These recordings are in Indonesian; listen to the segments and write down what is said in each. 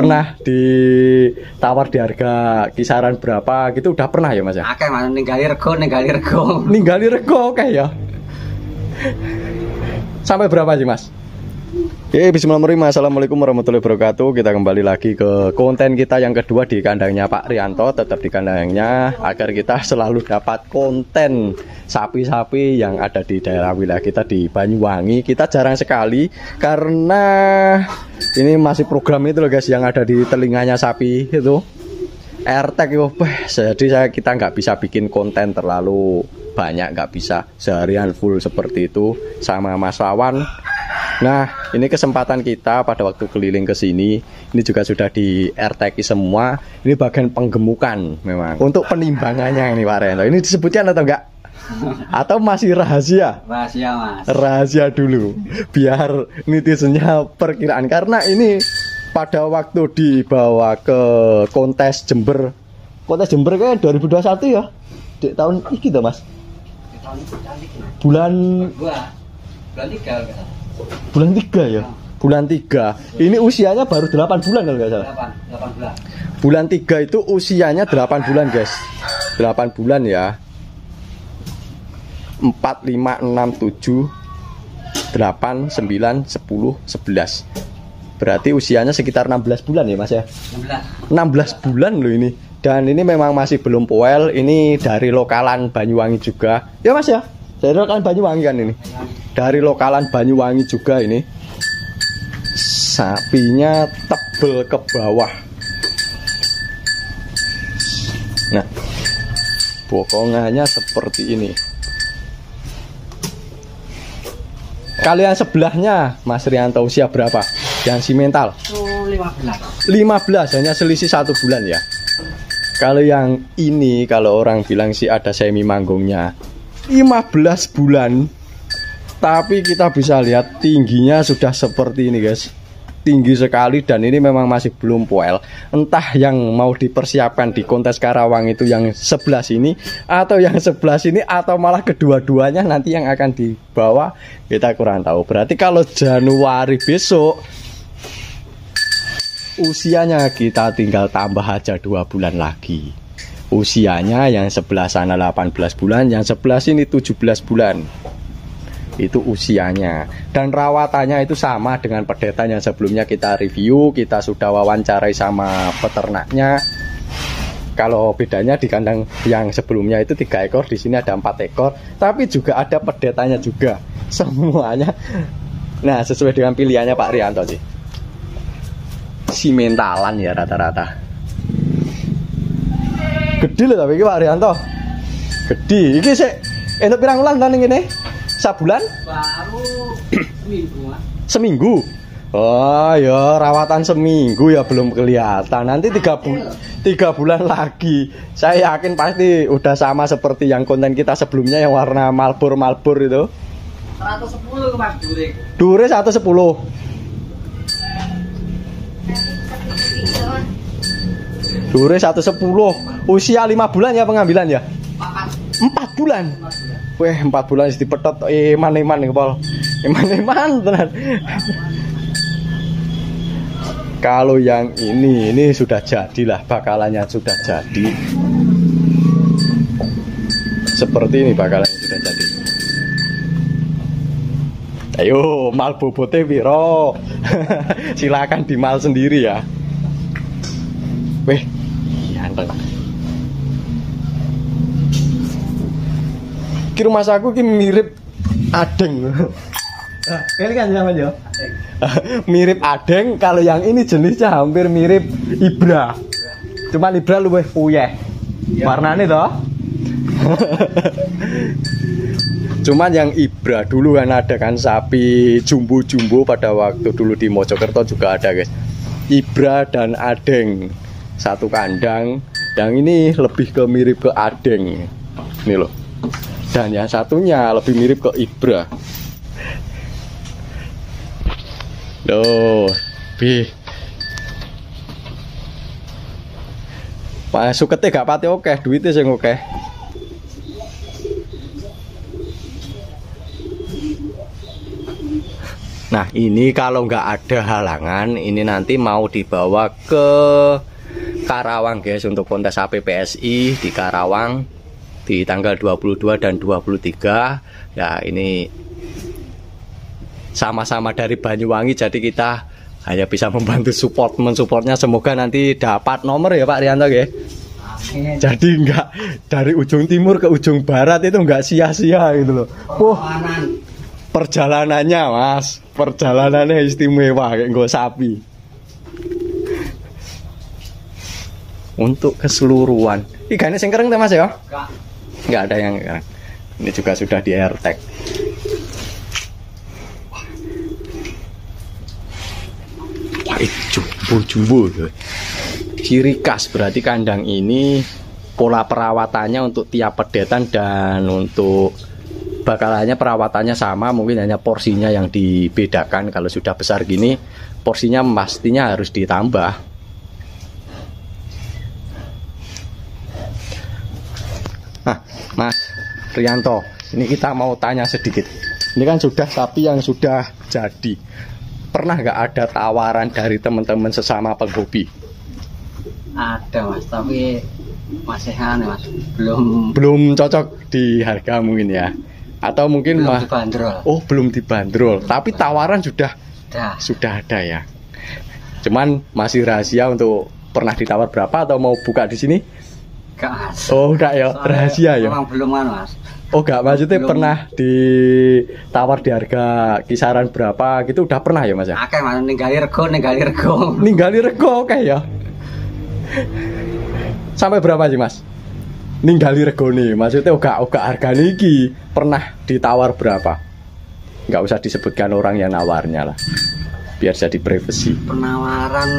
pernah ditawar di harga kisaran berapa gitu udah pernah ya Mas ya? Akeh Mas ninggali rego. Ninggali rego oke ya. Sampai berapa sih Mas? Bismillahirrahmanirrahim. Assalamualaikum warahmatullahi wabarakatuh. Kita kembali lagi ke konten kita yang kedua di kandangnya Pak Rianto. Tetap di kandangnya agar kita selalu dapat konten sapi-sapi yang ada di daerah wilayah kita di Banyuwangi. Kita jarang sekali karena ini masih program itu loh guys yang ada di telinganya sapi itu AirTag itu. Jadi kita nggak bisa bikin konten terlalu banyak, nggak bisa seharian full seperti itu sama Mas Wawan. Nah, ini kesempatan kita pada waktu keliling ke sini. Ini juga sudah di AirTag semua. Ini bagian penggemukan memang. Untuk penimbangannya ini Pak Rianto. Ini disebutkan atau enggak? Atau masih rahasia? Rahasia Mas. Rahasia dulu. Biar netizennya perkiraan. Karena ini pada waktu dibawa ke kontes Jember. Kontes Jember kan 2021 ya? Di tahun ini gitu Mas? Bulan 3 Bulan 3 ya? Bulan 3. Ini usianya baru 8 bulan kalau nggak salah. 8 bulan. Bulan 3 itu usianya 8 bulan guys. 8 bulan ya. 4, 5, 6, 7 8, 9, 10, 11. Berarti usianya sekitar 16 bulan ya Mas ya? 16 bulan loh ini. Dan ini memang masih belum poel. Ini dari lokalan Banyuwangi juga. Ya Mas ya? Dari lokalan Banyuwangi kan ini. Dari lokalan Banyuwangi juga ini. Sapinya tebel ke bawah. Nah, bokongannya seperti ini. Kalian sebelahnya Mas Rianto usia berapa? Yang simental? 15, hanya selisih 1 bulan ya. Kalau yang ini, kalau orang bilang sih ada semi manggungnya 15 bulan. Tapi kita bisa lihat tingginya sudah seperti ini guys. Tinggi sekali dan ini memang masih belum poel. Entah yang mau dipersiapkan di kontes Karawang itu yang 11 ini, atau yang 11 ini, atau malah kedua-duanya nanti yang akan dibawa, kita kurang tahu. Berarti kalau Januari besok usianya kita tinggal tambah aja 2 bulan lagi. Usianya yang sebelah sana 18 bulan, yang sebelah sini 17 bulan. Itu usianya. Dan rawatannya itu sama dengan pedetan yang sebelumnya kita review. Kita sudah wawancarai sama peternaknya. Kalau bedanya di kandang yang sebelumnya itu 3 ekor, di sini ada 4 ekor. Tapi juga ada pedetannya juga. Semuanya. Nah, sesuai dengan pilihannya Pak Rianto sih. Simentalan ya rata-rata. Gede loh tapi ini Pak Rianto. Gede. Ini sih entuk pirang wulan tahun ini? Sabulan? Baru seminggu Mas. Seminggu? Oh ya rawatan seminggu ya belum kelihatan. Nanti 3 bulan lagi. Saya yakin pasti udah sama seperti yang konten kita sebelumnya yang warna Marlboro itu. 110 Mas Dure. Dure 110. Dure 110. Usia 5 bulan ya pengambilan ya? 4 bulan. Weh 4 bulan dipetot eman-eman nih Pol. Eman-eman tenan. Kalau yang ini sudah jadilah, bakalannya sudah jadi. Seperti ini bakalannya sudah jadi. Ayo mal bobote piro? Silakan dimal sendiri ya. Weh, ganteng. Ki rumah aku ki mirip adeng. Kali kan sama aja. Mirip adeng, kalau yang ini jenisnya hampir mirip Ibra. Cuman Ibra luwih puyeh. Warnane toh. Cuman yang Ibra dulu kan ada kan sapi jumbo-jumbo pada waktu dulu di Mojokerto juga ada guys. Ibra dan adeng satu kandang. Yang ini lebih ke mirip ke adeng. Ini loh. Dan yang satunya lebih mirip ke Ibra. Loh, Pak sukete gak pati oke, duitnya sing oke. Nah ini kalau nggak ada halangan, ini nanti mau dibawa ke Karawang guys, untuk kontes APPSI di Karawang di tanggal 22 dan 23. Ya ini sama-sama dari Banyuwangi, jadi kita hanya bisa membantu mensupportnya. Semoga nanti dapat nomor ya Pak Rianto ya. Amin. Jadi enggak dari ujung timur ke ujung barat itu enggak sia-sia gitu loh. Wah, perjalanannya Mas, perjalanannya istimewa kayak nggo sapi. Untuk keseluruhan. Ikannya sing kering Mas ya? Enggak ada yang kering. Ini juga sudah di airtag. Jumbo ciri khas, berarti kandang ini pola perawatannya untuk tiap pedetan dan untuk bakalannya perawatannya sama, mungkin hanya porsinya yang dibedakan. Kalau sudah besar gini porsinya pastinya harus ditambah. Nah Mas Rianto, ini kita mau tanya sedikit. Ini kan sudah sapi yang sudah jadi. Pernah nggak ada tawaran dari teman-teman sesama penghobi? Ada Mas, tapi masih Mas, belum cocok di harga mungkin ya, atau mungkin belum dibanderol. Oh belum dibanderol, tapi tawaran sudah ada ya. Cuman masih rahasia untuk pernah ditawar berapa atau mau buka di sini? Enggak Mas. Oh enggak ya, rahasia ya. Memang belum Mas. Oh enggak, maksudnya belum. Pernah ditawar di harga kisaran berapa gitu udah pernah ya Mas ya? Akeh Mas, ninggali rego. Ninggali rego oke ya. Sampai berapa sih Mas? Ninggali rego nih, maksudnya enggak harga niki pernah ditawar berapa? Enggak usah disebutkan orang yang nawarnya lah, biar jadi privasi. Penawaran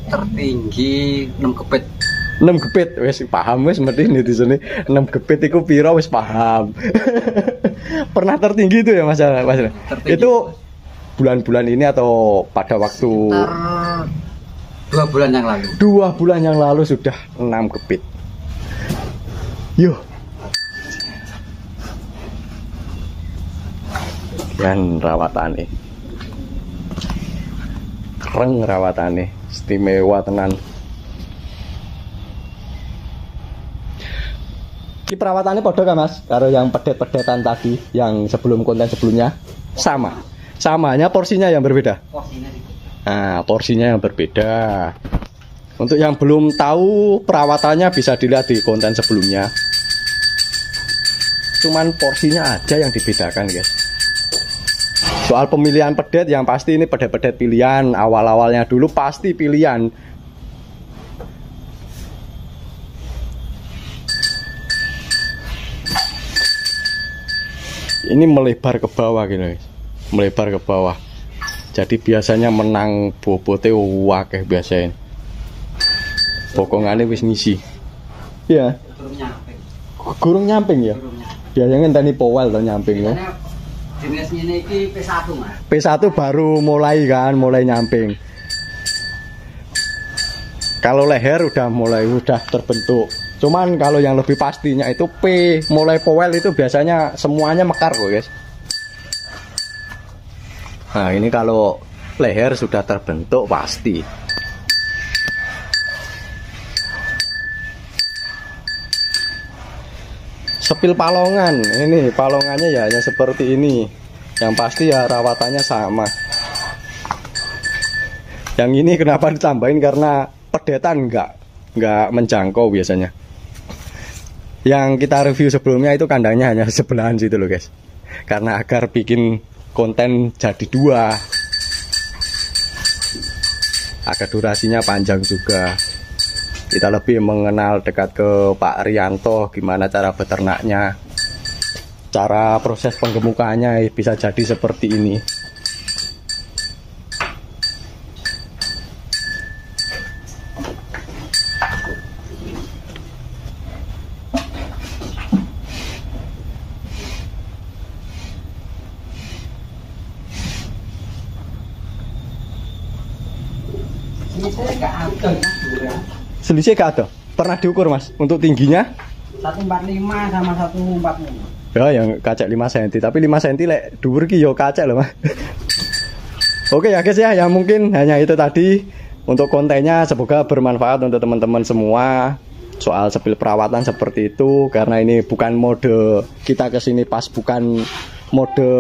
tertinggi 6 kepit. 6 gepit, wes paham wes ngerti netizen ini 6 gepit itu piro wes paham. Pernah tertinggi itu ya Mas? Tertinggi. Itu bulan-bulan ini atau pada waktu 2 bulan yang lalu? 2 bulan yang lalu sudah 6 gepit. Yuh. Dan rawatannya keren, rawatannya istimewa tenan. Ini perawatannya podo kan Mas? Kalau yang pedet-pedetan tadi, yang sebelum konten sebelumnya sama. Samanya porsinya yang berbeda. Nah, porsinya yang berbeda. Untuk yang belum tahu perawatannya bisa dilihat di konten sebelumnya. Cuman porsinya aja yang dibedakan guys. Soal pemilihan pedet yang pasti ini pedet-pedet pilihan. Awal-awalnya dulu pasti pilihan. Ini melebar ke bawah gitu guys, melebar ke bawah. Jadi biasanya menang bobote wakeh biasanya. Bokongannya wis ngisi. Iya. Gurung nyamping ya. Biasanya tani powel atau nyamping ya. Jenisnya ini P1 Mas. P1 baru mulai kan, mulai nyamping. Kalau leher udah terbentuk. Cuman kalau yang lebih pastinya itu P, mulai powel itu biasanya semuanya mekar kok guys. Nah ini kalau leher sudah terbentuk pasti. Sepil palongan, ini palongannya ya hanya seperti ini. Yang pasti ya rawatannya sama. Yang ini kenapa ditambahin, karena pedetan nggak menjangkau biasanya. Yang kita review sebelumnya itu kandangnya hanya sebelahan situ loh guys, karena agar bikin konten jadi 2, agar durasinya panjang juga. Kita lebih mengenal dekat ke Pak Rianto, gimana cara beternaknya, cara proses penggemukannya bisa jadi seperti ini. Selisih gak ada? Pernah diukur Mas untuk tingginya? 145 sama 140. Ya yang kacek 5 cm, tapi 5 cm lek dhuwur ki yo kacek loh Mas. Oke ya guys ya mungkin hanya itu tadi untuk kontennya, semoga bermanfaat untuk teman-teman semua. Soal sepil perawatan seperti itu, karena ini bukan mode kita kesini pas bukan mode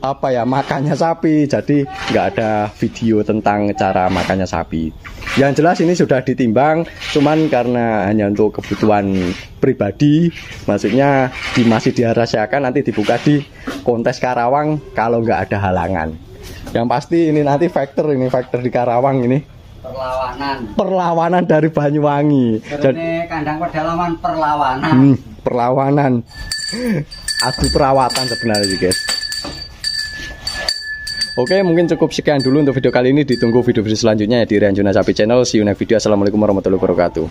apa ya makannya sapi, jadi nggak ada video tentang cara makannya sapi. Yang jelas ini sudah ditimbang, cuman karena hanya untuk kebutuhan pribadi, maksudnya masih dirahasiakan, nanti dibuka di kontes Karawang kalau nggak ada halangan. Yang pasti ini nanti factor di Karawang ini. Perlawanan dari Banyuwangi. Jadi kandang pedalaman perlawanan. Perlawanan. Adu perawatan sebenarnya sih guys. Oke, mungkin cukup sekian dulu untuk video kali ini. Ditunggu video-video selanjutnya ya di Rian Juna Sapi Channel. See you next video. Assalamualaikum warahmatullahi wabarakatuh.